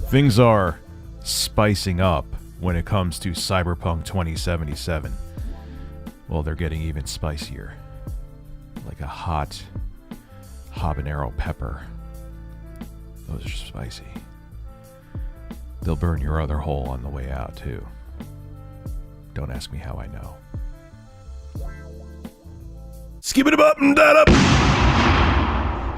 Things are spicing up when it comes to Cyberpunk 2077. Well, they're getting even spicier. Like a hot habanero pepper. Those are spicy. They'll burn your other hole on the way out, too. Don't ask me how I know. Skip it up and that up!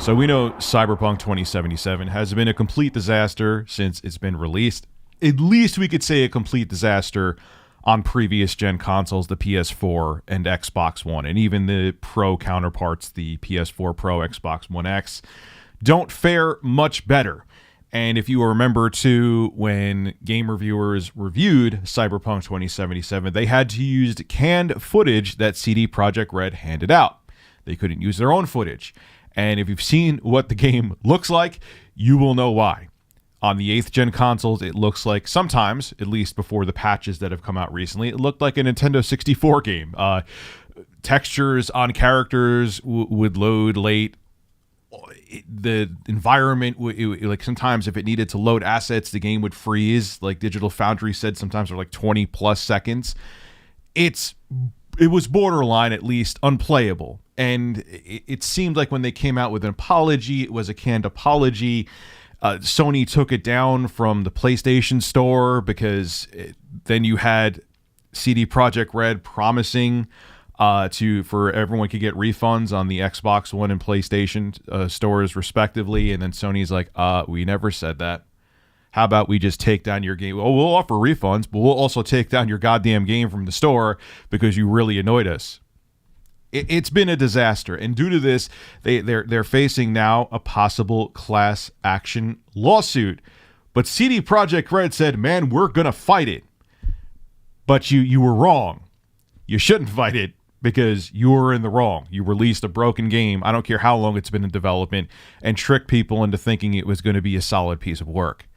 So we know Cyberpunk 2077 has been a complete disaster since it's been released. At least we could say a complete disaster on previous gen consoles, the PS4 and Xbox One, and even the Pro counterparts, the PS4 Pro, Xbox One X, don't fare much better. And if you remember, too, when game reviewers reviewed Cyberpunk 2077, they had to use canned footage that CD Projekt Red handed out. They couldn't use their own footage. And if you've seen what the game looks like, you will know why. On the 8th gen consoles, it looks like sometimes, at least before the patches that have come out recently, it looked like a Nintendo 64 game. Textures on characters would load late. The environment, like sometimes if it needed to load assets, the game would freeze. Like Digital Foundry said, sometimes for like 20 plus seconds. It was borderline, at least, unplayable. And it seemed like when they came out with an apology, it was a canned apology. Sony took it down from the PlayStation Store because then you had CD Projekt Red promising for everyone could get refunds on the Xbox One and PlayStation stores respectively, and then Sony's like, we never said that. How about we just take down your game? Oh, we'll offer refunds, but we'll also take down your goddamn game from the store because you really annoyed us. It's been a disaster, and due to this, they're facing now a possible class action lawsuit. But CD Projekt Red said, "Man, we're gonna fight it." But you were wrong. You shouldn't fight it because you were in the wrong. You released a broken game. I don't care how long it's been in development, and tricked people into thinking it was going to be a solid piece of work.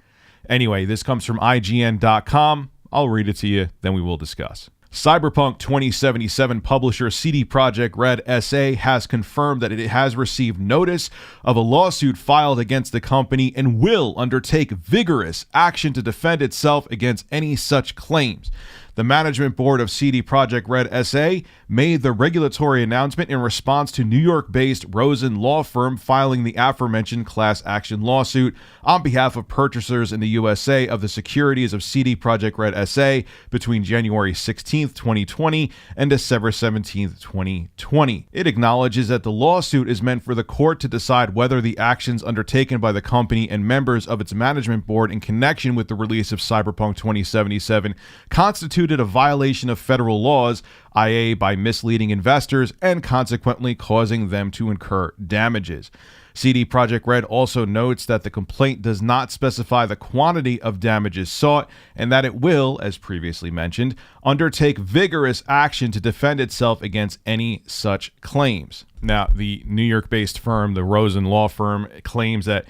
Anyway, this comes from IGN.com. I'll read it to you, then we will discuss. Cyberpunk 2077 publisher CD Projekt Red SA has confirmed that it has received notice of a lawsuit filed against the company and will undertake vigorous action to defend itself against any such claims. The management board of CD Projekt Red SA made the regulatory announcement in response to New York-based Rosen law firm filing the aforementioned class action lawsuit on behalf of purchasers in the USA of the securities of CD Projekt Red SA between January 16, 2020 and December 17, 2020. It acknowledges that the lawsuit is meant for the court to decide whether the actions undertaken by the company and members of its management board in connection with the release of Cyberpunk 2077 constituted a violation of federal laws, i.e. by misleading investors and consequently causing them to incur damages. CD Projekt Red also notes that the complaint does not specify the quantity of damages sought and that it will, as previously mentioned, undertake vigorous action to defend itself against any such claims. Now, the New York-based firm, the Rosen law firm, claims that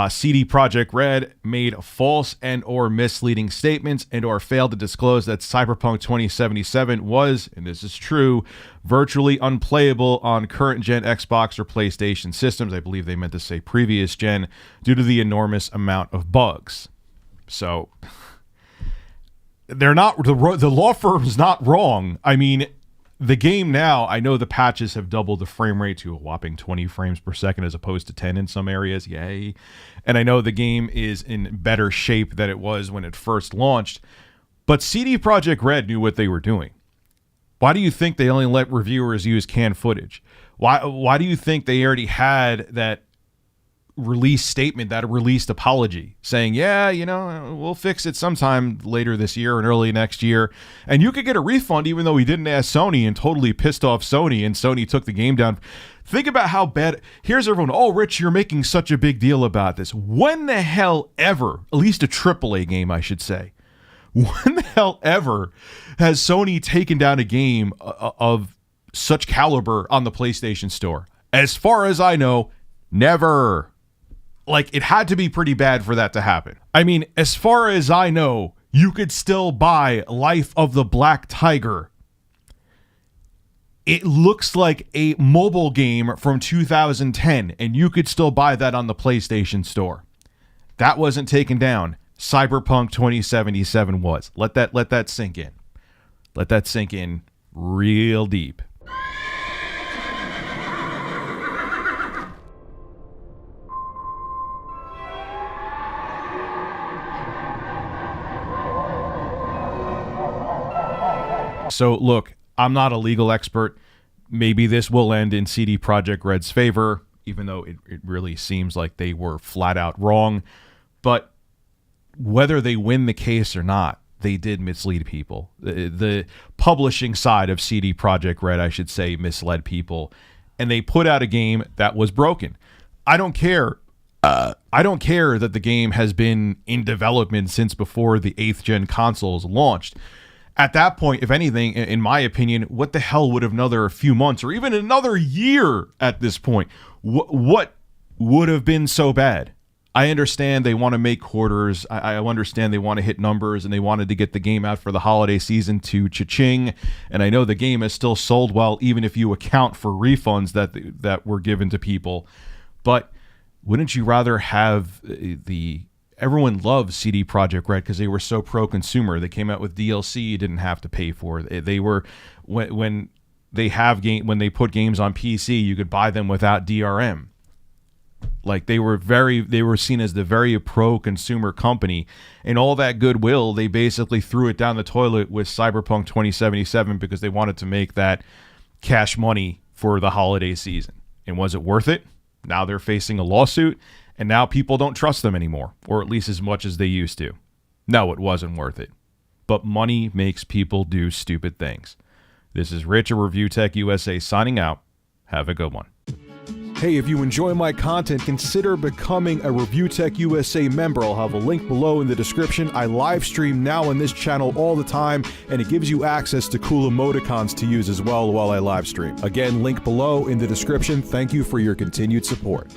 CD Projekt Red made false and or misleading statements and or failed to disclose that Cyberpunk 2077 was, and this is true, virtually unplayable on current gen Xbox or PlayStation systems. I believe they meant to say previous gen, due to the enormous amount of bugs. So they're not, the law firm's not wrong. I mean, the game now, I know the patches have doubled the frame rate to a whopping 20 frames per second as opposed to 10 in some areas. Yay. And I know the game is in better shape than it was when it first launched. But CD Projekt Red knew what they were doing. Why do you think they only let reviewers use canned footage? Why do you think they already had that release statement, that released apology saying, yeah, you know, we'll fix it sometime later this year and early next year, and you could get a refund even though we didn't ask Sony, and totally pissed off Sony, and Sony took the game down. Think about how bad. Here's everyone, oh, Rich, you're making such a big deal about this. When the hell ever, at least a AAA game, I should say, when the hell ever has Sony taken down a game of such caliber on the PlayStation Store? As far as I know, never. Like, it had to be pretty bad for that to happen. I mean, as far as I know, you could still buy Life of the Black Tiger. It looks like a mobile game from 2010, and you could still buy that on the PlayStation Store. That wasn't taken down. Cyberpunk 2077 was. Let that sink in. Let that sink in real deep. So look, I'm not a legal expert. Maybe this will end in CD Projekt Red's favor, even though it really seems like they were flat out wrong. But whether they win the case or not, they did mislead people. The publishing side of CD Projekt Red, I should say, misled people. And they put out a game that was broken. I don't care. I don't care that the game has been in development since before the 8th gen consoles launched. At that point, if anything, in my opinion, what the hell would another few months or even another year at this point? What would have been so bad? I understand they want to make quarters. I understand they want to hit numbers, and they wanted to get the game out for the holiday season to cha-ching. And I know the game is still sold well, even if you account for refunds that were given to people. But wouldn't you rather have the... Everyone loves CD Projekt Red because they were so pro-consumer. They came out with DLC you didn't have to pay for. They were when they put games on PC, you could buy them without DRM. Like they were seen as the very pro-consumer company, and all that goodwill they basically threw it down the toilet with Cyberpunk 2077 because they wanted to make that cash money for the holiday season. And was it worth it? Now they're facing a lawsuit. And now people don't trust them anymore, or at least as much as they used to. No, it wasn't worth it. But money makes people do stupid things. This is Rich of Review Tech USA signing out. Have a good one. Hey, if you enjoy my content, consider becoming a Review Tech USA member. I'll have a link below in the description. I live stream now on this channel all the time, and it gives you access to cool emoticons to use as well while I live stream. Again, link below in the description. Thank you for your continued support.